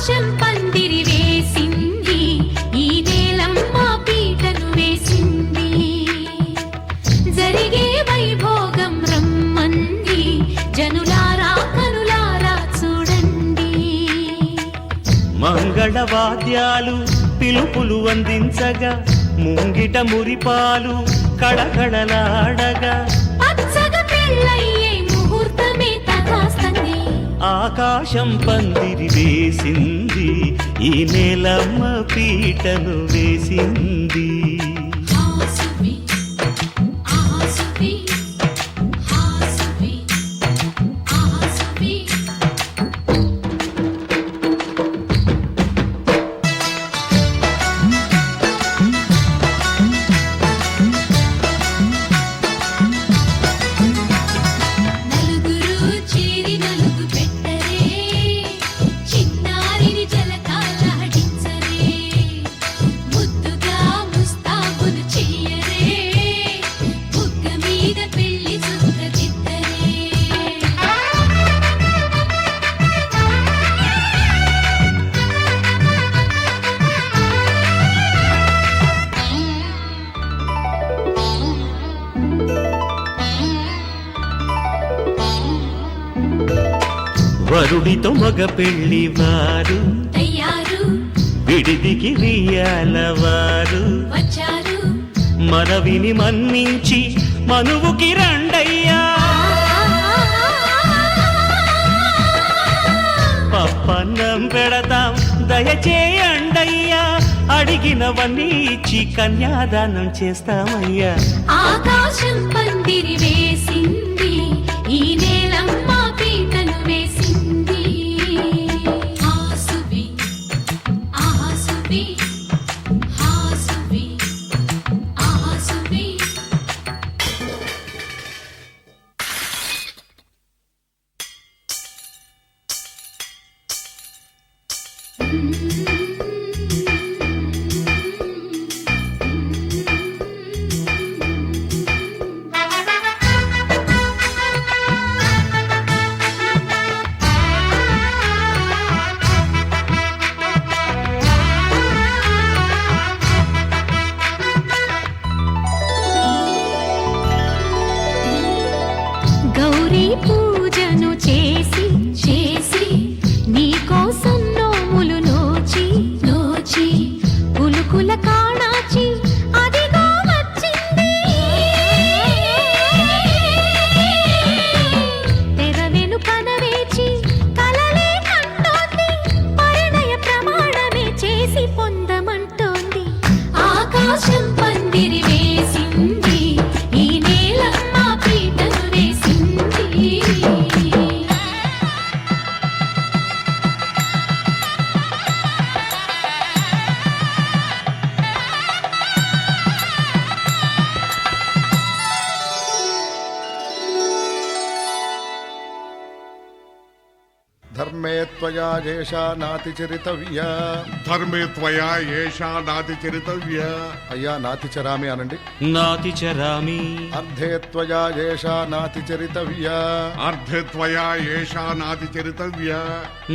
ఆకాశం పందిరి వేసింది, ఈ నేలమ్మ పీటను వేసింది. జరిగే వైభోగం రమ్మంది, జనులారా కనులారా చూడండి. మంగళవాద్యాలు పిలుపులు అందించగా, ముంగిట మురిపాలు కళకళలాడగా, పచ్చగా పెళ్ళయ్యే ముహూర్తమే తదాస్తంది. ఆకాశం పందిరి వేసింది, ఈ నేలమ్మ పీటను వేసింది. హాసువి ఆసువి హాసువి ఆసువి. నలుగురు చేరి నలుగు పెట్టరే, చిన్నారిని జలకాలాడించరే. ముద్దుగా ముస్తాబులు చెయ్యరే, బుగ్గ మీద పెళ్లి చుక్కదిద్దరే. వరుడితో మగ పెళ్లి వారు, తయ్యారు విడిదికి వియ్యాలవారు, వచ్చారు. మనవిని మన్నించి మనువుకి రండయ్యా. పప్పన్నం పెడతాం దయచేయండయ్యా, అడిగినవన్నీ ఇచ్చి కన్యాదానం చేస్తామయ్యా. ఆకాశం పందిరి వేసింది, ఈ నేలమ్మ పీటను వేసింది. హాసువి ఆసువి హాసువి ఆసువి. గౌరీ పూజను చేసి చేసి, నీకోసం నోములు నోచి నోచి, పులుకుల కాణాచి అదిగో వచ్చింది. తెర వెనుకన వేచి కలలే కంటోంది, పరిణయ ప్రమాణమే చేసి పొందమంటోంది. ఆకాశం పందిరి వేసింది, ఈ నేలమ్మ పీటను వేసింది. ధర్మే త్వయా ఏషా నాతిచరితవ్యా. ధర్మే త్వయా ఏషా నాతిచరితవ్య. అయ్యా నాతిచరామి అనండి. నాతిచరామి అర్ధే త్వయా ఏషా నాతిచరితవ్యా. అర్ధే త్వయా ఏషా నాతిచరితవ్య.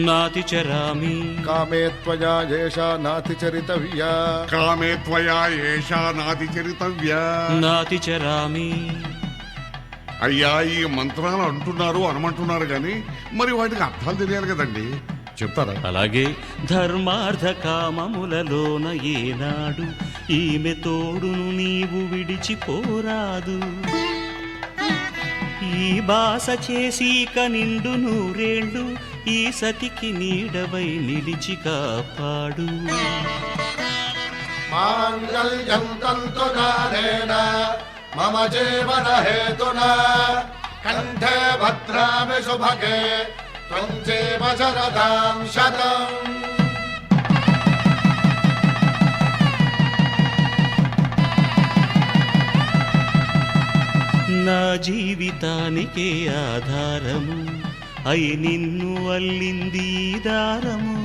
నాతిచరామి కామే త్వయా ఏషా నాతిచరితవ్యా. కామే త్వయా ఏషా నాతిచరితవ్య. నాతిచరామి. అయ్యా, ఈ మంత్రాలు అంటున్నారు అనమంటున్నారు గాని మరి వాటికి అర్థాలు తెలియాలి కదండి, చెప్తారా? అలాగే ధర్మార్థ కామములలోన ఏనాడు ఈమె తోడును నీవు విడిచిపోరాదు. ఈ బాస చేసి నిండు నూరేళ్ళు ఈ సతికి నీడవై నిలిచి కాపాడు. మాంగళ్యం తంతునానేన మమ జీవన హేతునా కంఠే భద్రామి శుభగే త్వం జీవ శరదాం శతం. నా జీవితానికే ఆధారము అయి నిన్ను అల్లింది ఈ దారము.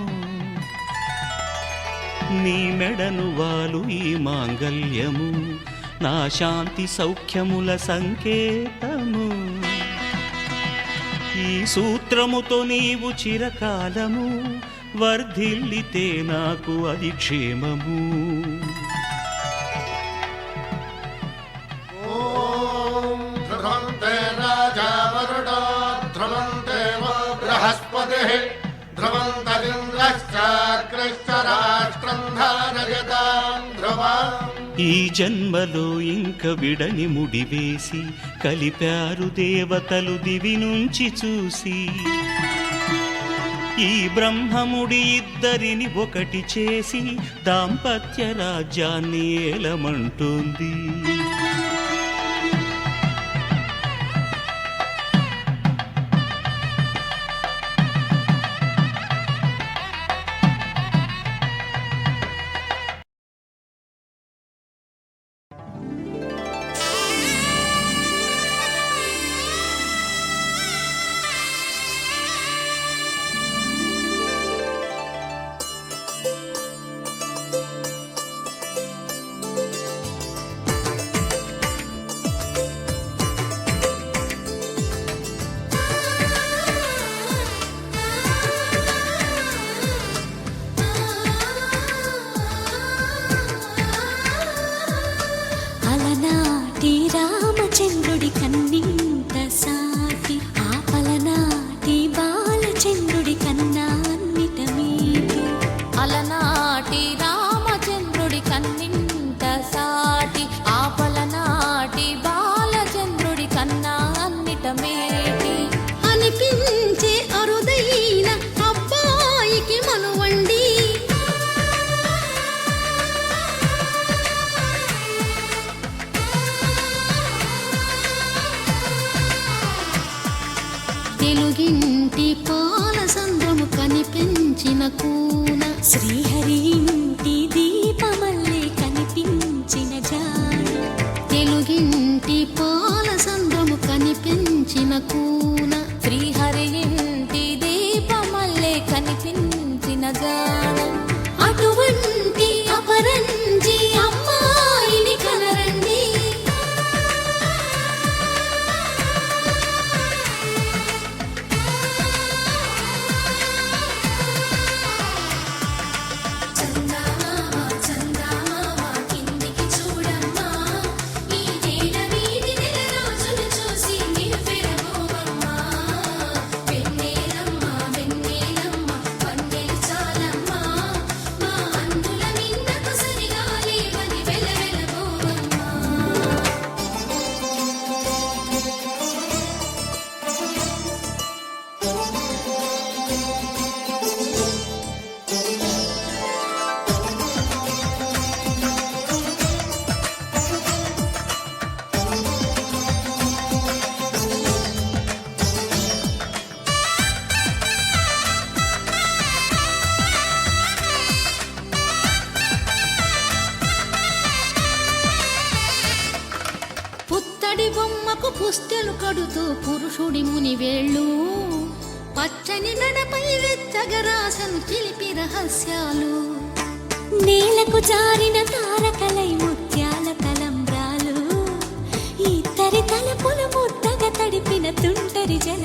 నీ మెడను వాలు ఈ మాంగల్యము నా శాంతి సౌఖ్యముల సంకేతము. ఈ సూత్రముతో నీవు చిరకాలము వర్ధిల్లితే నాకు అది క్షేమము. ఓం ధ్రువంతే రాజా వరుడో ధ్రువంతే వో బృహస్పతిః ధ్రువంతరింద్రశ్చాగ్రశ్చ రాష్ట్రం ధారయతాం ధ్రువం. ఈ జన్మలో ఇంక విడని ముడివేసి కలిపారు దేవతలు దివి నుంచి చూసి. ఈ బ్రహ్మముడి ఇద్దరిని ఒకటి చేసి దాంపత్య రాజ్యాన్ని ఏలమంటోంది. అలనాటి రామచంద్రుడి కన్నింత సాటి ఆపలనాటి బాలచంద్రుడి కన్నా అన్నిట మీది. అలనాటి రామచంద్రుడి కన్నింత సాటి ఆపలనాటి బాలచంద్రుడి కన్నా అన్నిట మేటి అనిపించే అరుదైన అబ్బాయికి మనువండి. తెలుగింటి పాల సంద్రము కనిపించిన కూన శ్రీహరి ఇంటి దీపమల్లే కనిపించిన జాన. తెలుగింటి పాల సంద్రము కనిపించిన కూన శ్రీహరి ఇంటి దీపమల్లే కనిపించిన జాన. అటువంటి అపరంజి అమ్మాయిని కనరండి. పుత్తడి బొమ్మకు పుస్తెలు కడుతూ పురుషుడి ముని వేళ్ళు పచ్చని నడపై వెచ్చగరాసను చిలిపి రహస్యాలు. నేలకు జారిన తారకలై ముత్యాల తలంబ్రాలు ఇద్దరి తలపుల ముద్దగా తడిపిన తుంటరి జల